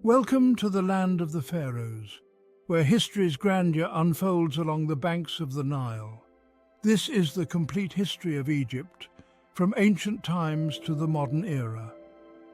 Welcome to the land of the Pharaohs, where history's grandeur unfolds along the banks of the Nile. This is the complete history of Egypt, from ancient times to the modern era.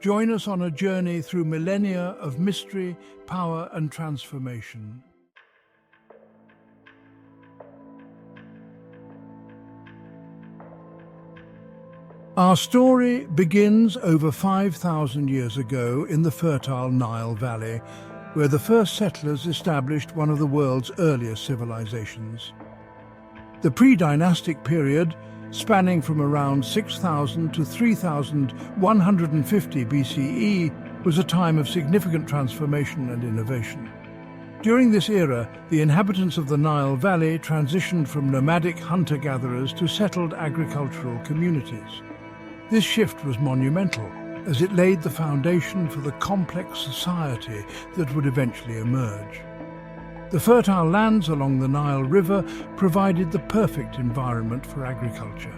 Join us on a journey through millennia of mystery, power, and transformation. Our story begins over 5,000 years ago in the fertile Nile Valley, where the first settlers established one of the world's earliest civilizations. The Predynastic Period, spanning from around 6,000 to 3,150 BCE, was a time of significant transformation and innovation. During this era, the inhabitants of the Nile Valley transitioned from nomadic hunter-gatherers to settled agricultural communities. This shift was monumental, as it laid the foundation for the complex society that would eventually emerge. The fertile lands along the Nile River provided the perfect environment for agriculture.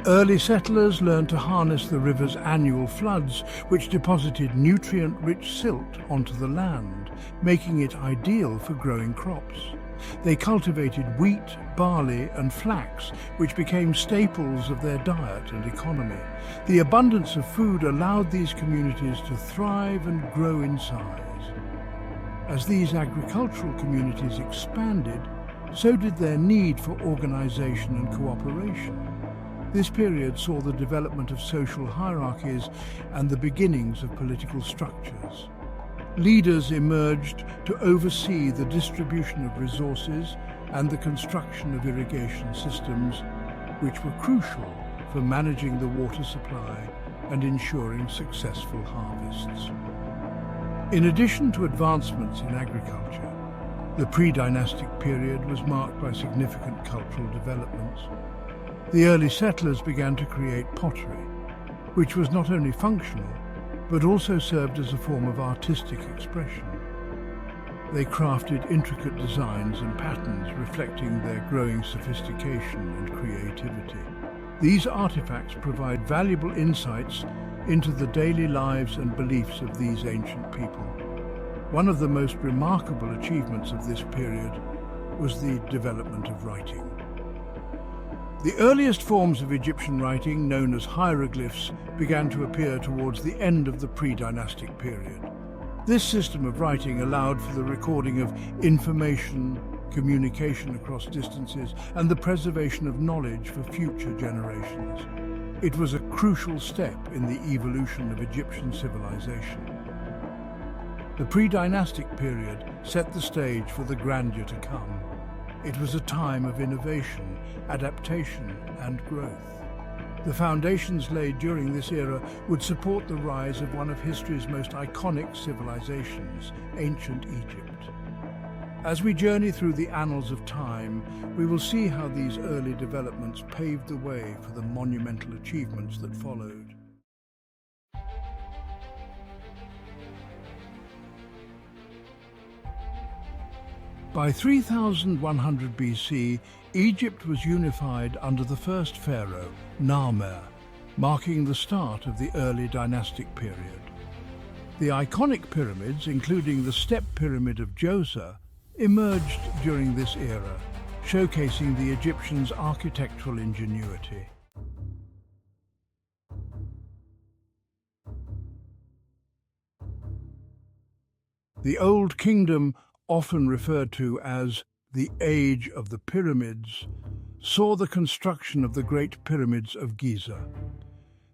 Early settlers learned to harness the river's annual floods, which deposited nutrient-rich silt onto the land, making it ideal for growing crops. They cultivated wheat, barley, and flax, which became staples of their diet and economy. The abundance of food allowed these communities to thrive and grow in size. As these agricultural communities expanded, so did their need for organization and cooperation. This period saw the development of social hierarchies and the beginnings of political structures. Leaders emerged to oversee the distribution of resources and the construction of irrigation systems, which were crucial for managing the water supply and ensuring successful harvests. In addition to advancements in agriculture, the pre-dynastic period was marked by significant cultural developments. The early settlers began to create pottery, which was not only functional, but also served as a form of artistic expression. They crafted intricate designs and patterns reflecting their growing sophistication and creativity. These artifacts provide valuable insights into the daily lives and beliefs of these ancient people. One of the most remarkable achievements of this period was the development of writing. The earliest forms of Egyptian writing, known as hieroglyphs, began to appear towards the end of the pre-dynastic period. This system of writing allowed for the recording of information, communication across distances, and the preservation of knowledge for future generations. It was a crucial step in the evolution of Egyptian civilization. The pre-dynastic period set the stage for the grandeur to come. It was a time of innovation, adaptation, and growth. The foundations laid during this era would support the rise of one of history's most iconic civilizations, ancient Egypt. As we journey through the annals of time, we will see how these early developments paved the way for the monumental achievements that followed. By 3100 BC, Egypt was unified under the first pharaoh, Narmer, marking the start of the early dynastic period. The iconic pyramids, including the Step Pyramid of Djoser, emerged during this era, showcasing the Egyptians' architectural ingenuity. The Old Kingdom, often referred to as the Age of the Pyramids, saw the construction of the Great Pyramids of Giza.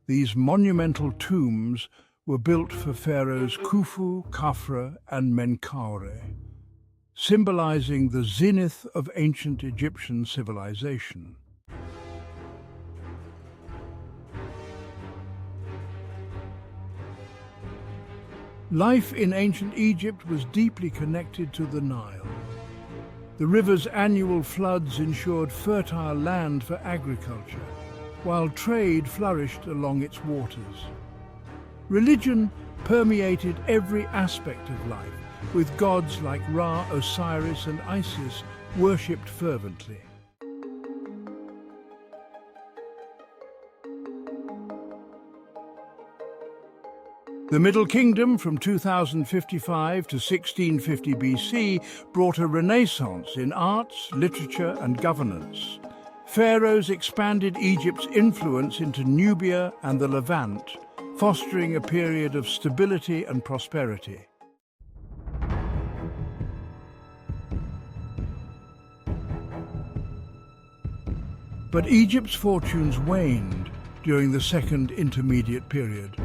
These monumental tombs were built for pharaohs Khufu, Khafra, and Menkaure, symbolizing the zenith of ancient Egyptian civilization. Life in ancient Egypt was deeply connected to the Nile. The river's annual floods ensured fertile land for agriculture, while trade flourished along its waters. Religion permeated every aspect of life, with gods like Ra, Osiris, and Isis worshipped fervently. The Middle Kingdom from 2055 to 1650 BC brought a renaissance in arts, literature and governance. Pharaohs expanded Egypt's influence into Nubia and the Levant, fostering a period of stability and prosperity. But Egypt's fortunes waned during the Second Intermediate Period,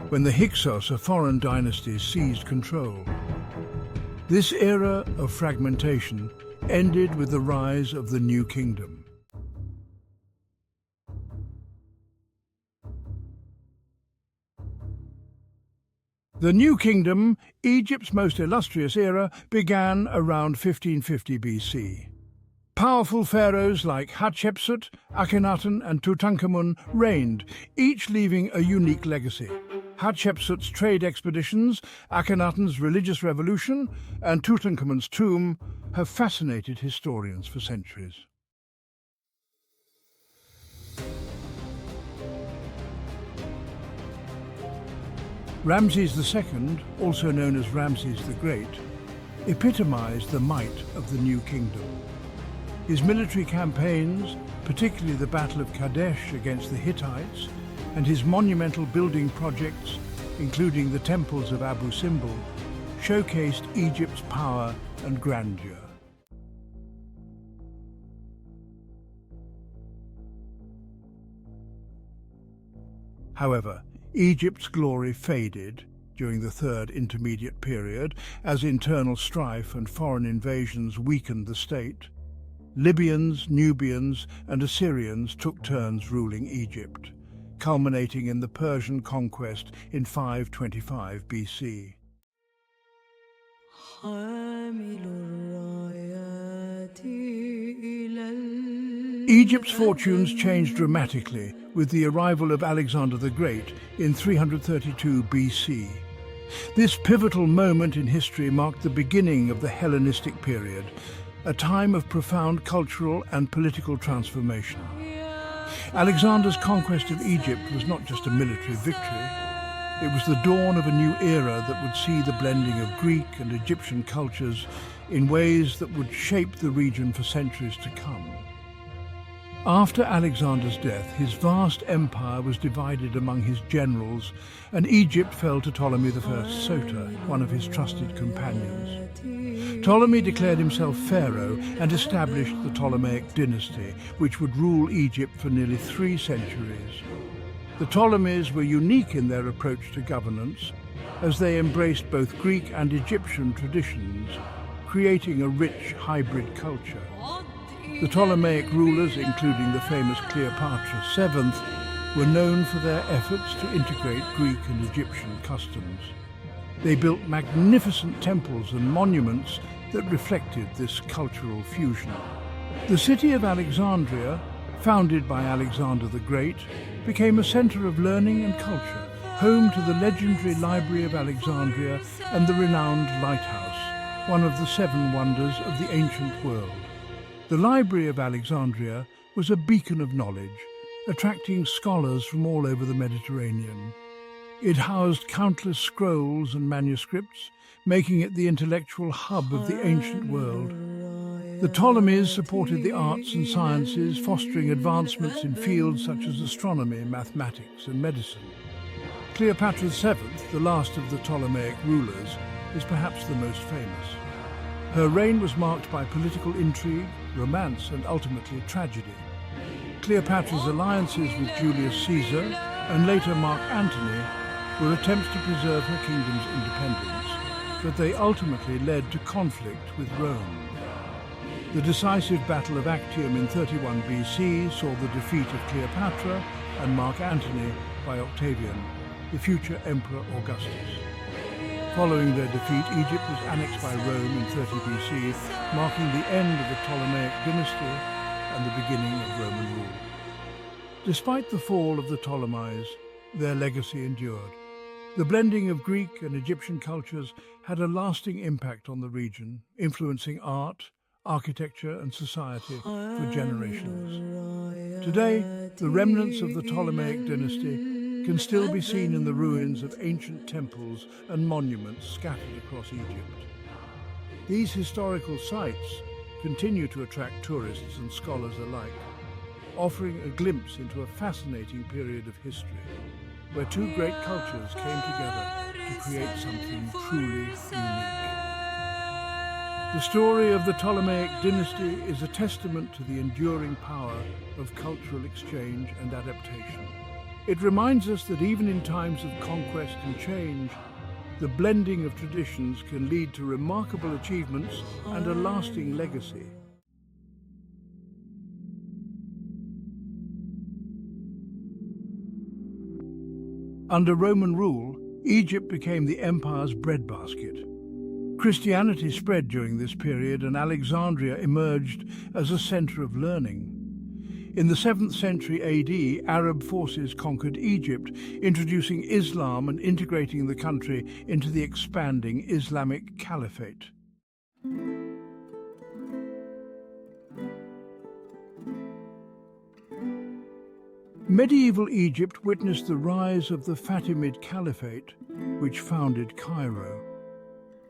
when the Hyksos, a foreign dynasty, seized control. This era of fragmentation ended with the rise of the New Kingdom. The New Kingdom, Egypt's most illustrious era, began around 1550 BC. Powerful pharaohs like Hatshepsut, Akhenaten and Tutankhamun reigned, each leaving a unique legacy. Hatshepsut's trade expeditions, Akhenaten's religious revolution, and Tutankhamun's tomb have fascinated historians for centuries. Ramses II, also known as Ramses the Great, epitomized the might of the New Kingdom. His military campaigns, particularly the Battle of Kadesh against the Hittites, and his monumental building projects, including the temples of Abu Simbel, showcased Egypt's power and grandeur. However, Egypt's glory faded during the Third Intermediate Period as internal strife and foreign invasions weakened the state. Libyans, Nubians, and Assyrians took turns ruling Egypt, culminating in the Persian conquest in 525 BC. Egypt's fortunes changed dramatically with the arrival of Alexander the Great in 332 BC. This pivotal moment in history marked the beginning of the Hellenistic period, a time of profound cultural and political transformation. Alexander's conquest of Egypt was not just a military victory. It was the dawn of a new era that would see the blending of Greek and Egyptian cultures in ways that would shape the region for centuries to come. After Alexander's death, his vast empire was divided among his generals, and Egypt fell to Ptolemy I Soter, one of his trusted companions. Ptolemy declared himself pharaoh and established the Ptolemaic Dynasty, which would rule Egypt for nearly 3 centuries. The Ptolemies were unique in their approach to governance, as they embraced both Greek and Egyptian traditions, creating a rich hybrid culture. The Ptolemaic rulers, including the famous Cleopatra VII, were known for their efforts to integrate Greek and Egyptian customs. They built magnificent temples and monuments that reflected this cultural fusion. The city of Alexandria, founded by Alexander the Great, became a center of learning and culture, home to the legendary Library of Alexandria and the renowned lighthouse, one of the 7 wonders of the ancient world. The Library of Alexandria was a beacon of knowledge, attracting scholars from all over the Mediterranean. It housed countless scrolls and manuscripts, making it the intellectual hub of the ancient world. The Ptolemies supported the arts and sciences, fostering advancements in fields such as astronomy, mathematics, and medicine. Cleopatra VII, the last of the Ptolemaic rulers, is perhaps the most famous. Her reign was marked by political intrigue, romance, and ultimately tragedy. Cleopatra's alliances with Julius Caesar and later Mark Antony were attempts to preserve her kingdom's independence, but they ultimately led to conflict with Rome. The decisive Battle of Actium in 31 BC saw the defeat of Cleopatra and Mark Antony by Octavian, the future Emperor Augustus. Following their defeat, Egypt was annexed by Rome in 30 BC, marking the end of the Ptolemaic dynasty and the beginning of Roman rule. Despite the fall of the Ptolemies, their legacy endured. The blending of Greek and Egyptian cultures had a lasting impact on the region, influencing art, architecture and society for generations. Today, the remnants of the Ptolemaic dynasty can still be seen in the ruins of ancient temples and monuments scattered across Egypt. These historical sites continue to attract tourists and scholars alike, offering a glimpse into a fascinating period of history, where two great cultures came together to create something truly unique. The story of the Ptolemaic Dynasty is a testament to the enduring power of cultural exchange and adaptation. It reminds us that even in times of conquest and change, the blending of traditions can lead to remarkable achievements and a lasting legacy. Under Roman rule, Egypt became the empire's breadbasket. Christianity spread during this period, and Alexandria emerged as a center of learning. In the 7th century AD, Arab forces conquered Egypt, introducing Islam and integrating the country into the expanding Islamic Caliphate. Medieval Egypt witnessed the rise of the Fatimid Caliphate, which founded Cairo.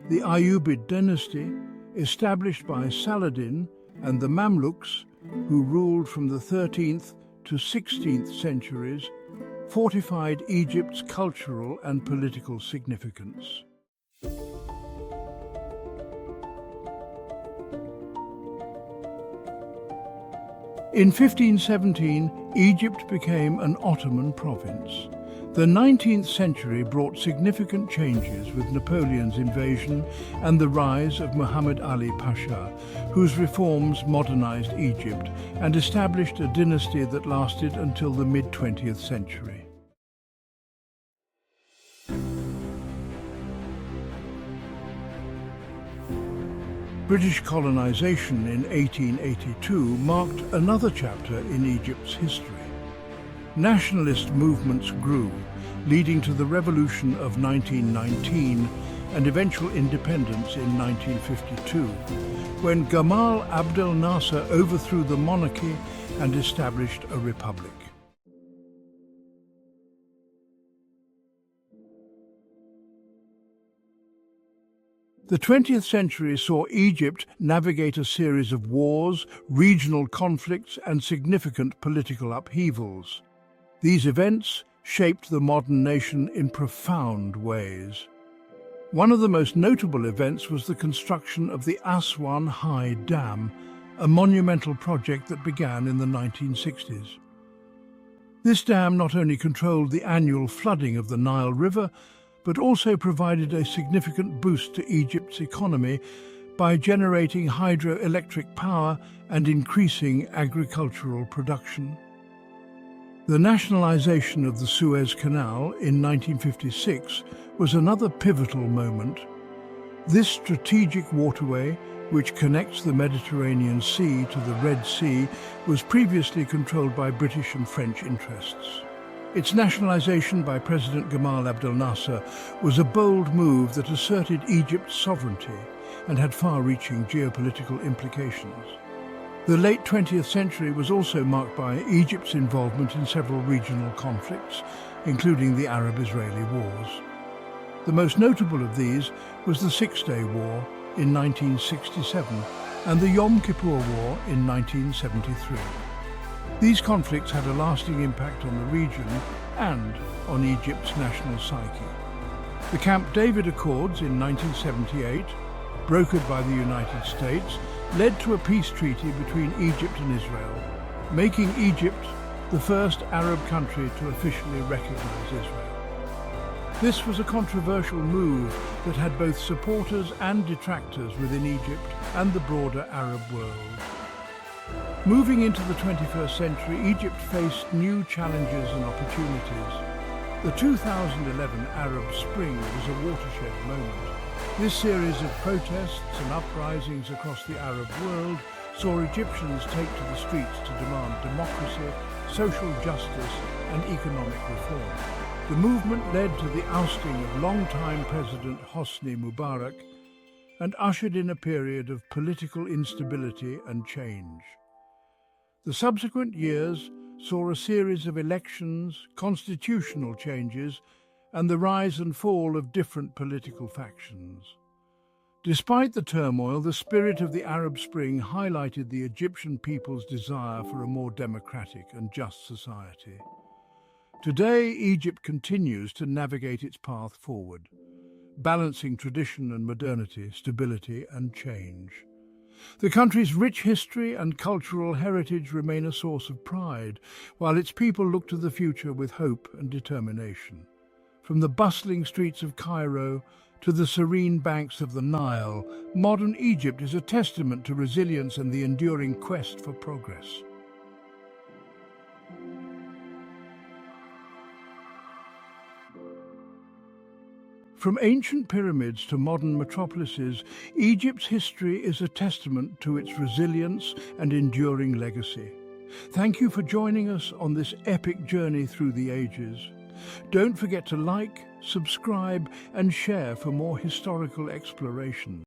The Ayyubid dynasty, established by Saladin, and the Mamluks, who ruled from the 13th to 16th centuries, fortified Egypt's cultural and political significance. In 1517, Egypt became an Ottoman province. The 19th century brought significant changes with Napoleon's invasion and the rise of Muhammad Ali Pasha, whose reforms modernized Egypt and established a dynasty that lasted until the mid-20th century. British colonization in 1882 marked another chapter in Egypt's history. Nationalist movements grew, leading to the revolution of 1919 and eventual independence in 1952, when Gamal Abdel Nasser overthrew the monarchy and established a republic. The 20th century saw Egypt navigate a series of wars, regional conflicts, and significant political upheavals. These events shaped the modern nation in profound ways. One of the most notable events was the construction of the Aswan High Dam, a monumental project that began in the 1960s. This dam not only controlled the annual flooding of the Nile River, but also provided a significant boost to Egypt's economy by generating hydroelectric power and increasing agricultural production. The nationalization of the Suez Canal in 1956 was another pivotal moment. This strategic waterway, which connects the Mediterranean Sea to the Red Sea, was previously controlled by British and French interests. Its nationalization by President Gamal Abdel Nasser was a bold move that asserted Egypt's sovereignty and had far-reaching geopolitical implications. The late 20th century was also marked by Egypt's involvement in several regional conflicts, including the Arab-Israeli wars. The most notable of these was the Six-Day War in 1967 and the Yom Kippur War in 1973. These conflicts had a lasting impact on the region and on Egypt's national psyche. The Camp David Accords in 1978, brokered by the United States, led to a peace treaty between Egypt and Israel, making Egypt the first Arab country to officially recognize Israel. This was a controversial move that had both supporters and detractors within Egypt and the broader Arab world. Moving into the 21st century, Egypt faced new challenges and opportunities. The 2011 Arab Spring was a watershed moment. This series of protests and uprisings across the Arab world saw Egyptians take to the streets to demand democracy, social justice, and economic reform. The movement led to the ousting of longtime President Hosni Mubarak and ushered in a period of political instability and change. The subsequent years saw a series of elections, constitutional changes, and the rise and fall of different political factions. Despite the turmoil, the spirit of the Arab Spring highlighted the Egyptian people's desire for a more democratic and just society. Today, Egypt continues to navigate its path forward, balancing tradition and modernity, stability and change. The country's rich history and cultural heritage remain a source of pride, while its people look to the future with hope and determination. From the bustling streets of Cairo to the serene banks of the Nile, modern Egypt is a testament to resilience and the enduring quest for progress. From ancient pyramids to modern metropolises, Egypt's history is a testament to its resilience and enduring legacy. Thank you for joining us on this epic journey through the ages. Don't forget to like, subscribe, and share for more historical exploration.